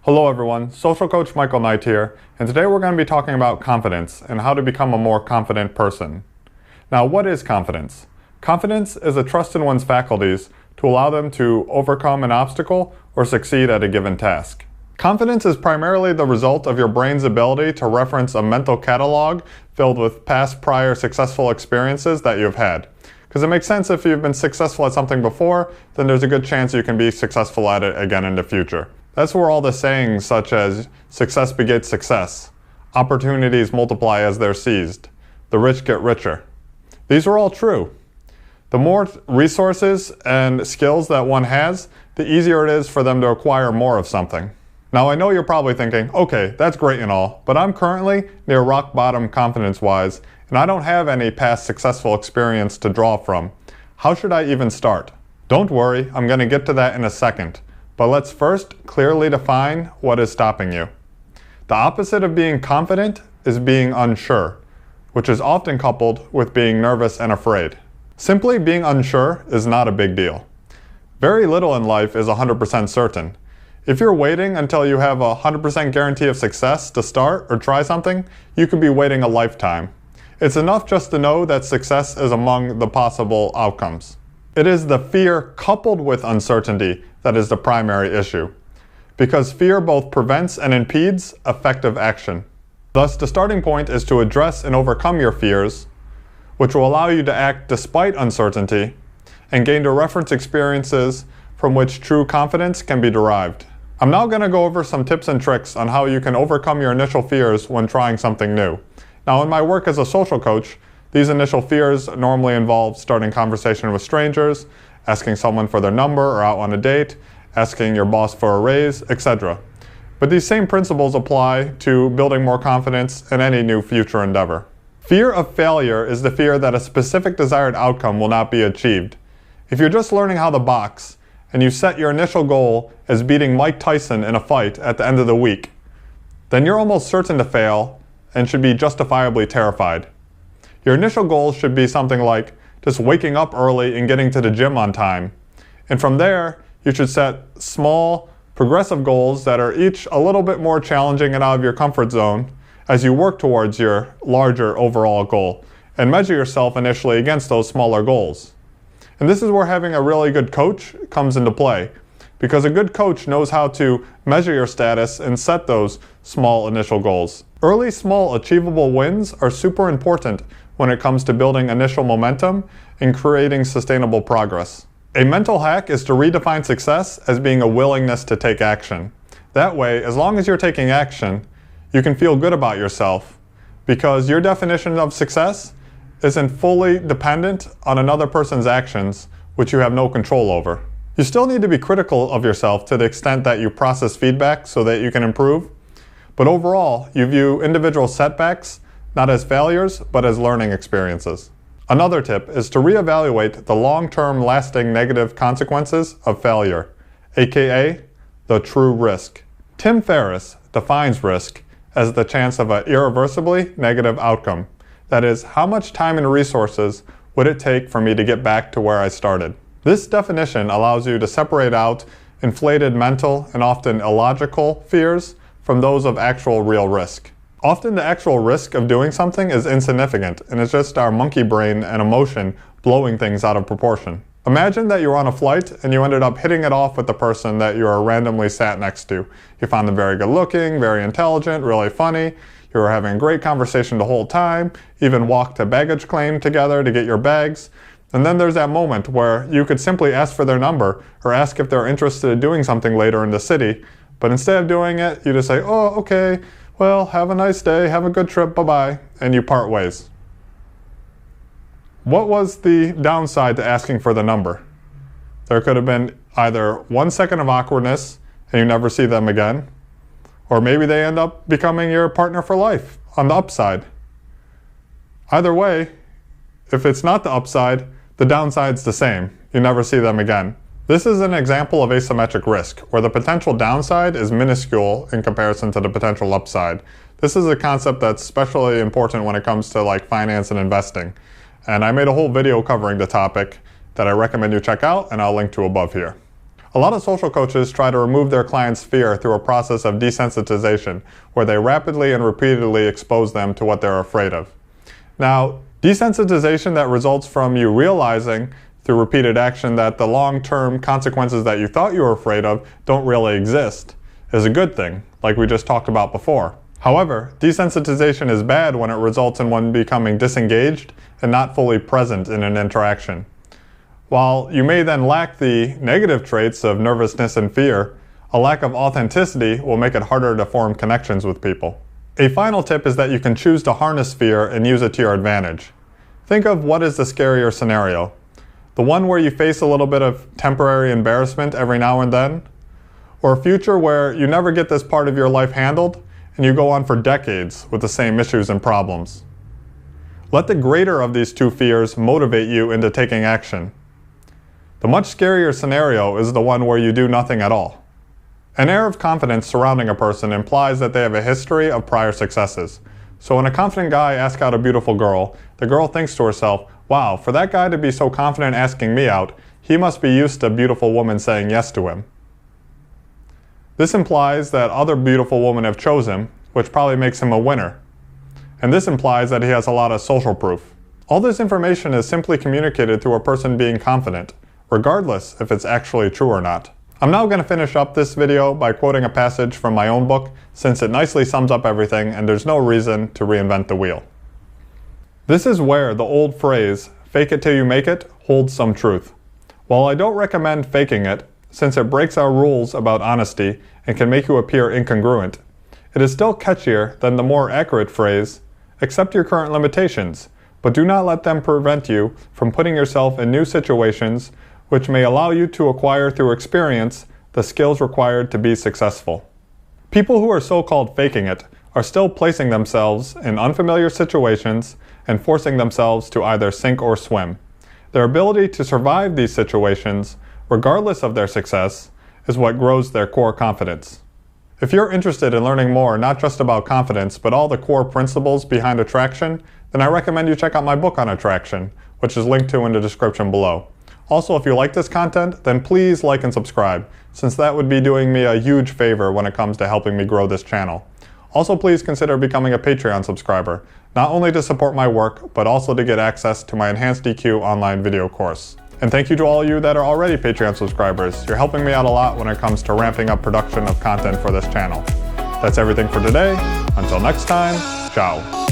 Hello everyone, Social Coach Michael Knight here, and today we're going to be talking about confidence and how to become a more confident person. Now, what is confidence? Confidence is a trust in one's faculties to allow them to overcome an obstacle or succeed at a given task. Confidence is primarily the result of your brain's ability to reference a mental catalog filled with past prior successful experiences that you've had. Because it makes sense if you've been successful at something before, then there's a good chance you can be successful at it again in the future. That's where all the sayings such as success begets success, opportunities multiply as they're seized, the rich get richer. These are all true. The more resources and skills that one has, the easier it is for them to acquire more of something. Now I know you're probably thinking, okay, that's great and all, but I'm currently near rock bottom confidence-wise, and I don't have any past successful experience to draw from. How should I even start? Don't worry, I'm going to get to that in a second. But let's first clearly define what is stopping you. The opposite of being confident is being unsure, which is often coupled with being nervous and afraid. Simply being unsure is not a big deal. Very little in life is 100% certain. If you're waiting until you have a 100% guarantee of success to start or try something, you could be waiting a lifetime. It's enough just to know that success is among the possible outcomes. It is the fear coupled with uncertainty that is the primary issue, because fear both prevents and impedes effective action. Thus, the starting point is to address and overcome your fears, which will allow you to act despite uncertainty and gain to reference experiences from which true confidence can be derived. I'm now going to go over some tips and tricks on how you can overcome your initial fears when trying something new. Now, in my work as a social coach, these initial fears normally involve starting conversation with strangers, asking someone for their number or out on a date, asking your boss for a raise, etc. But these same principles apply to building more confidence in any new future endeavor. Fear of failure is the fear that a specific desired outcome will not be achieved. If you're just learning how to box, and you set your initial goal as beating Mike Tyson in a fight at the end of the week, then you're almost certain to fail and should be justifiably terrified. Your initial goal should be something like just waking up early and getting to the gym on time. And from there, you should set small, progressive goals that are each a little bit more challenging and out of your comfort zone as you work towards your larger overall goal, and measure yourself initially against those smaller goals. And this is where having a really good coach comes into play, because a good coach knows how to measure your status and set those small initial goals. Early, small, achievable wins are super important when it comes to building initial momentum and creating sustainable progress. A mental hack is to redefine success as being a willingness to take action. That way, as long as you're taking action, you can feel good about yourself, because your definition of success isn't fully dependent on another person's actions, which you have no control over. You still need to be critical of yourself to the extent that you process feedback so that you can improve, but overall, you view individual setbacks not as failures, but as learning experiences. Another tip is to reevaluate the long-term lasting negative consequences of failure, aka the true risk. Tim Ferriss defines risk as the chance of an irreversibly negative outcome. That is, how much time and resources would it take for me to get back to where I started? This definition allows you to separate out inflated mental and often illogical fears from those of actual real risk. Often the actual risk of doing something is insignificant, and it's just our monkey brain and emotion blowing things out of proportion. Imagine that you were on a flight and you ended up hitting it off with the person that you were randomly sat next to. You found them very good looking, very intelligent, really funny. You were having a great conversation the whole time, even walked to baggage claim together to get your bags. And then there's that moment where you could simply ask for their number or ask if they're interested in doing something later in the city. But instead of doing it, you just say, oh, okay, well, have a nice day, have a good trip, bye-bye, and you part ways. What was the downside to asking for the number? There could have been either 1 second of awkwardness and you never see them again, or maybe they end up becoming your partner for life on the upside. Either way, if it's not the upside, the downside's the same. You never see them again. This is an example of asymmetric risk, where the potential downside is minuscule in comparison to the potential upside. This is a concept that's especially important when it comes to like finance and investing. And I made a whole video covering the topic that I recommend you check out, and I'll link to above here. A lot of social coaches try to remove their clients' fear through a process of desensitization, where they rapidly and repeatedly expose them to what they're afraid of. Now, desensitization that results from you realizing through repeated action that the long-term consequences that you thought you were afraid of don't really exist is a good thing, like we just talked about before. However, desensitization is bad when it results in one becoming disengaged and not fully present in an interaction. While you may then lack the negative traits of nervousness and fear, a lack of authenticity will make it harder to form connections with people. A final tip is that you can choose to harness fear and use it to your advantage. Think of what is the scarier scenario. The one where you face a little bit of temporary embarrassment every now and then? Or a future where you never get this part of your life handled and you go on for decades with the same issues and problems? Let the greater of these two fears motivate you into taking action. The much scarier scenario is the one where you do nothing at all. An air of confidence surrounding a person implies that they have a history of prior successes. So when a confident guy asks out a beautiful girl, the girl thinks to herself, wow, for that guy to be so confident asking me out, he must be used to beautiful women saying yes to him. This implies that other beautiful women have chosen him, which probably makes him a winner. And this implies that he has a lot of social proof. All this information is simply communicated through a person being confident, regardless if it's actually true or not. I'm now going to finish up this video by quoting a passage from my own book, since it nicely sums up everything and there's no reason to reinvent the wheel. This is where the old phrase, fake it till you make it, holds some truth. While I don't recommend faking it, since it breaks our rules about honesty and can make you appear incongruent, it is still catchier than the more accurate phrase, accept your current limitations, but do not let them prevent you from putting yourself in new situations which may allow you to acquire through experience the skills required to be successful. People who are so-called faking it are still placing themselves in unfamiliar situations and forcing themselves to either sink or swim. Their ability to survive these situations, regardless of their success, is what grows their core confidence. If you're interested in learning more not just about confidence, but all the core principles behind attraction, then I recommend you check out my book on attraction, which is linked to in the description below. Also, if you like this content, then please like and subscribe, since that would be doing me a huge favor when it comes to helping me grow this channel. Also, please consider becoming a Patreon subscriber, not only to support my work, but also to get access to my Enhanced EQ online video course. And thank you to all of you that are already Patreon subscribers. You're helping me out a lot when it comes to ramping up production of content for this channel. That's everything for today. Until next time, ciao.